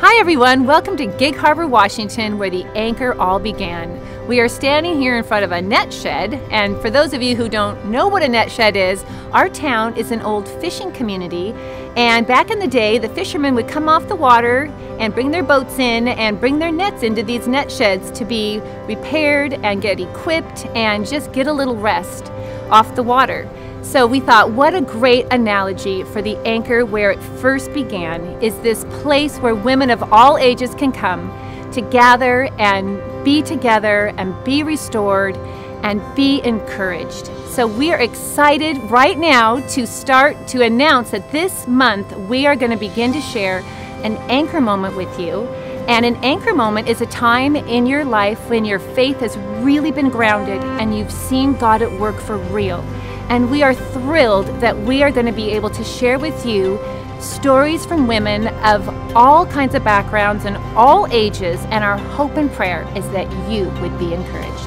Hi everyone, welcome to Gig Harbor, Washington, where the anchor all began. We are standing here in front of a net shed, and for those of you who don't know what a net shed is, our town is an old fishing community, and back in the day, the fishermen would come off the water and bring their boats in and bring their nets into these net sheds to be repaired and get equipped and just get a little rest off the water. So we thought, what a great analogy for the anchor where it first began is this place where women of all ages can come to gather and be together and be restored and be encouraged. So we are excited right now to announce that this month we are going to begin to share an anchor moment with you. And an anchor moment is a time in your life when your faith has really been grounded and you've seen God at work for real. And we are thrilled that we are going to be able to share with you stories from women of all kinds of backgrounds and all ages, and our hope and prayer is that you would be encouraged.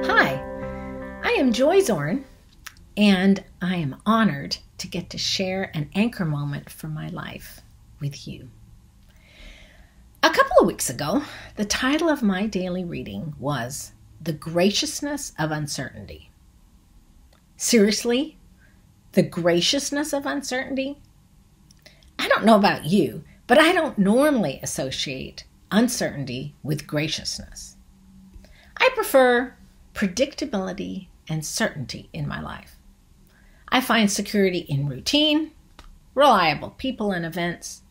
Hi, I am Joy Zorn, and I am honored to get to share an anchor moment from my life with you. A couple of weeks ago, the title of my daily reading was The Graciousness of Uncertainty. Seriously? The graciousness of uncertainty? I don't know about you, but I don't normally associate uncertainty with graciousness. I prefer predictability and certainty in my life. I find security in routine, reliable people and events,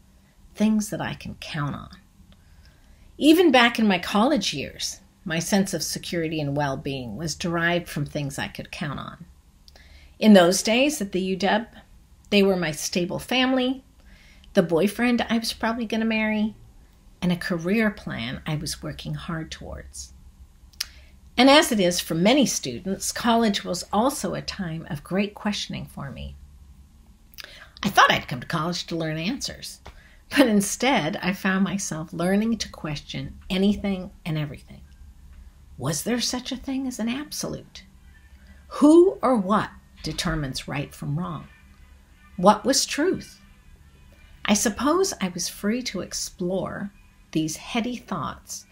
things that I can count on. Even back in my college years, my sense of security and well-being was derived from things I could count on. In those days at the UW, they were my stable family, the boyfriend I was probably going to marry, and a career plan I was working hard towards. And as it is for many students, college was also a time of great questioning for me. I thought I'd come to college to learn answers, but instead I found myself learning to question anything and everything. Was there such a thing as an absolute? Who or what determines right from wrong? What was truth? I suppose I was free to explore these heady thoughts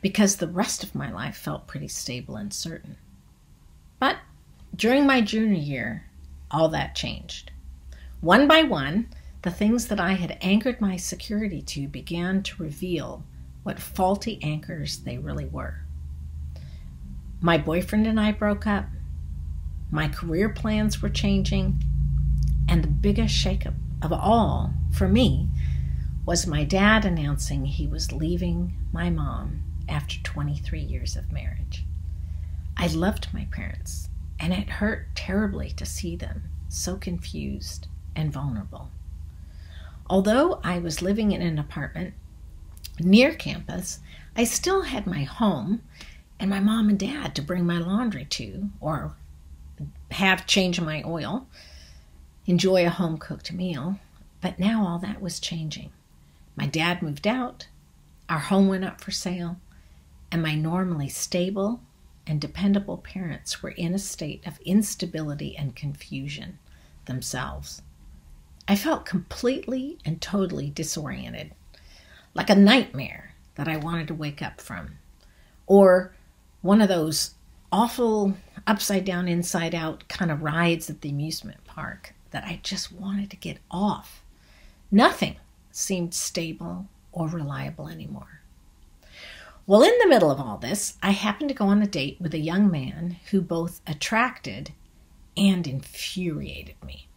because the rest of my life felt pretty stable and certain. But during my junior year, all that changed. One by one, the things that I had anchored my security to began to reveal what faulty anchors they really were. My boyfriend and I broke up, my career plans were changing, and the biggest shakeup of all for me was my dad announcing he was leaving my mom after 23 years of marriage. I loved my parents, and it hurt terribly to see them so confused and vulnerable. Although I was living in an apartment near campus, I still had my home and my mom and dad to bring my laundry to, or have change my oil, enjoy a home-cooked meal. But now all that was changing. My dad moved out, our home went up for sale, and my normally stable and dependable parents were in a state of instability and confusion themselves. I felt completely and totally disoriented, like a nightmare that I wanted to wake up from, or one of those awful upside down, inside out kind of rides at the amusement park that I just wanted to get off. Nothing seemed stable or reliable anymore. Well, in the middle of all this, I happened to go on a date with a young man who both attracted and infuriated me.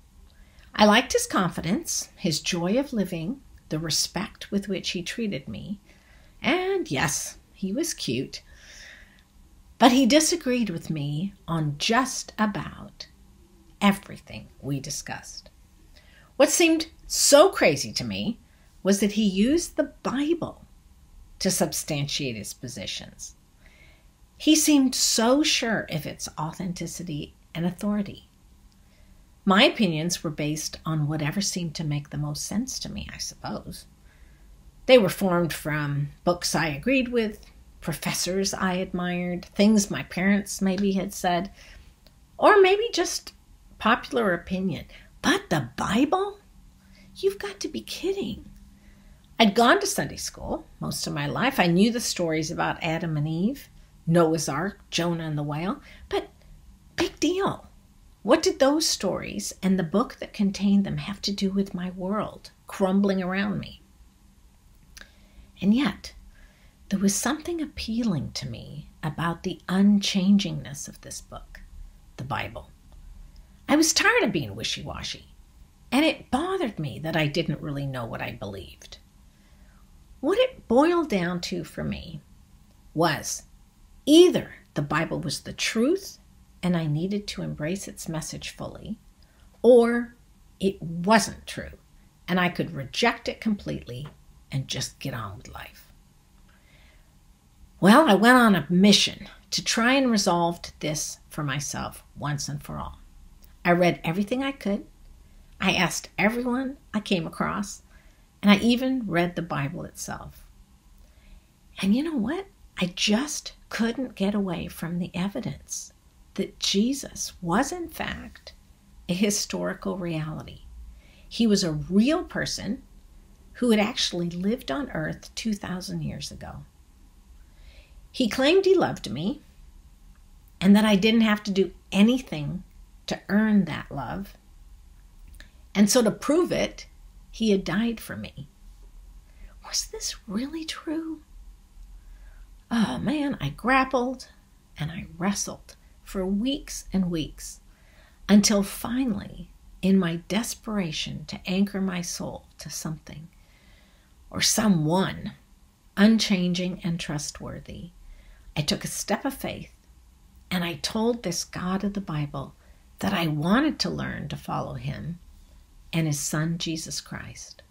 I liked his confidence, his joy of living, the respect with which he treated me, and yes, he was cute. But he disagreed with me on just about everything we discussed. What seemed so crazy to me was that he used the Bible to substantiate his positions. He seemed so sure of its authenticity and authority. My opinions were based on whatever seemed to make the most sense to me, I suppose. They were formed from books I agreed with, professors I admired, things my parents maybe had said, or maybe just popular opinion. But the Bible? You've got to be kidding. I'd gone to Sunday school most of my life. I knew the stories about Adam and Eve, Noah's Ark, Jonah and the whale, but big deal. What did those stories and the book that contained them have to do with my world crumbling around me? And yet, there was something appealing to me about the unchangingness of this book, the Bible. I was tired of being wishy-washy, and it bothered me that I didn't really know what I believed. What it boiled down to for me was either the Bible was the truth and I needed to embrace its message fully, or it wasn't true and I could reject it completely and just get on with life. Well, I went on a mission to try and resolve this for myself once and for all. I read everything I could. I asked everyone I came across, and I even read the Bible itself. And you know what? I just couldn't get away from the evidence that Jesus was, in fact, a historical reality. He was a real person who had actually lived on earth 2,000 years ago. He claimed he loved me and that I didn't have to do anything to earn that love. And so to prove it, he had died for me. Was this really true? Oh man, I grappled and I wrestled for weeks and weeks until finally, in my desperation to anchor my soul to something or someone unchanging and trustworthy, I took a step of faith and I told this God of the Bible that I wanted to learn to follow him and his son, Jesus Christ.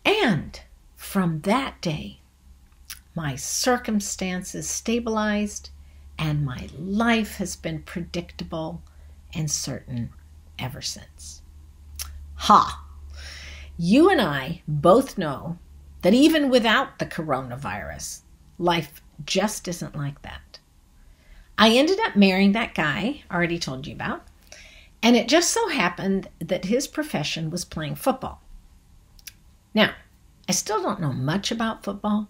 And from that day, my circumstances stabilized and my life has been predictable and certain ever since. Ha! You and I both know that even without the coronavirus, life just isn't like that. I ended up marrying that guy I already told you about, and it just so happened that his profession was playing football. Now, I still don't know much about football,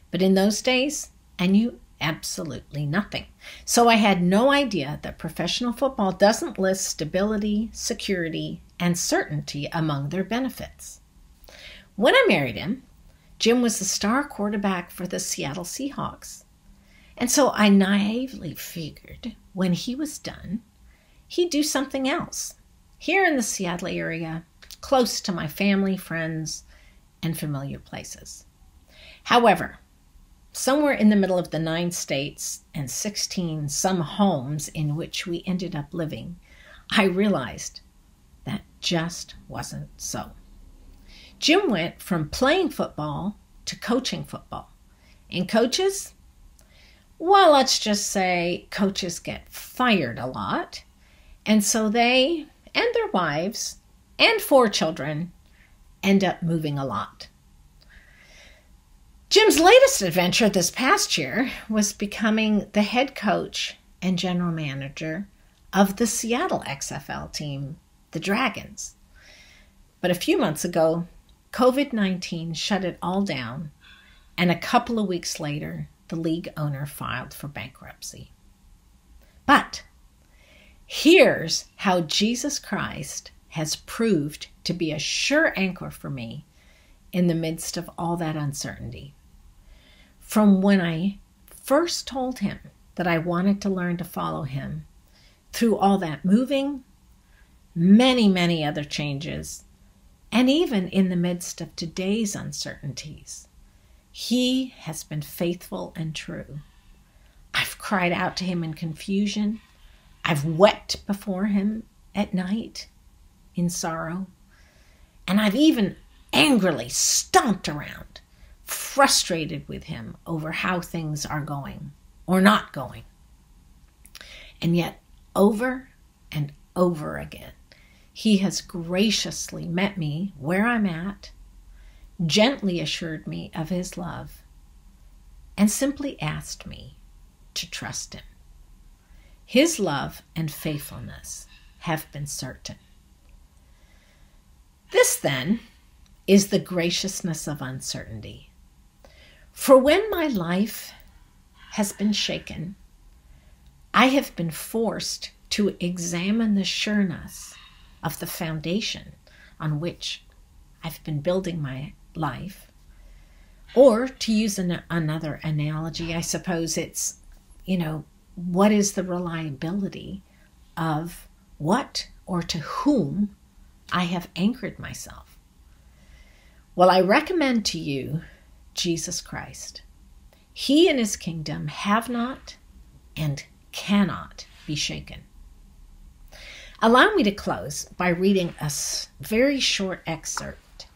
but in those days, I knew absolutely nothing. So I had no idea that professional football doesn't list stability, security, and certainty among their benefits. When I married him, Jim was the star quarterback for the Seattle Seahawks. And so I naively figured when he was done, he'd do something else here in the Seattle area, close to my family, friends, and familiar places. However, somewhere in the middle of the 9 states and 16 some homes in which we ended up living, I realized that just wasn't so. Jim went from playing football to coaching football. And coaches, well, let's just say coaches get fired a lot. And so they and their wives and 4 children end up moving a lot. Jim's latest adventure this past year was becoming the head coach and general manager of the Seattle XFL team, the Dragons. But a few months ago, COVID-19 shut it all down, and a couple of weeks later, the league owner filed for bankruptcy. But here's how Jesus Christ has proved to be a sure anchor for me in the midst of all that uncertainty. From when I first told him that I wanted to learn to follow him, through all that moving, many, many other changes, and even in the midst of today's uncertainties, he has been faithful and true. I've cried out to him in confusion. I've wept before him at night in sorrow. And I've even angrily stomped around, frustrated with him over how things are going or not going. And yet, over and over again, he has graciously met me where I'm at, gently assured me of his love, and simply asked me to trust him. His love and faithfulness have been certain. This, then, is the graciousness of uncertainty. For when my life has been shaken, I have been forced to examine the sureness of the foundation on which I've been building my life. Or to use another analogy, I suppose it's, what is the reliability of what or to whom I have anchored myself? Well, I recommend to you Jesus Christ. He and his kingdom have not and cannot be shaken. Allow me to close by reading a very short excerpt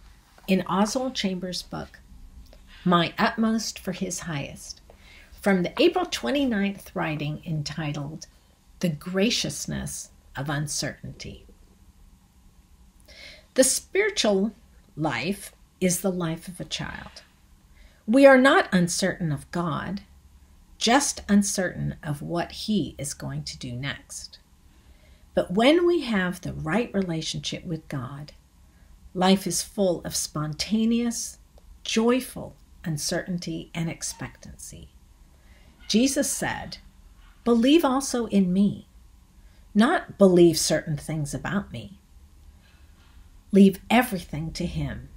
in Oswald Chambers' book, My Utmost for His Highest, from the April 29th writing entitled The Graciousness of Uncertainty. The spiritual life is the life of a child. We are not uncertain of God, just uncertain of what he is going to do next. But when we have the right relationship with God, life is full of spontaneous, joyful uncertainty and expectancy. Jesus said, "Believe also in me," not believe certain things about me. Leave everything to him,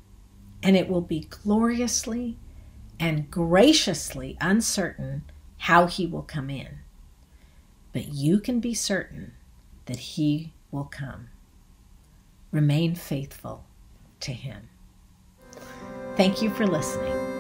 and it will be gloriously and graciously uncertain how he will come in. But you can be certain that he will come. Remain faithful to him. Thank you for listening.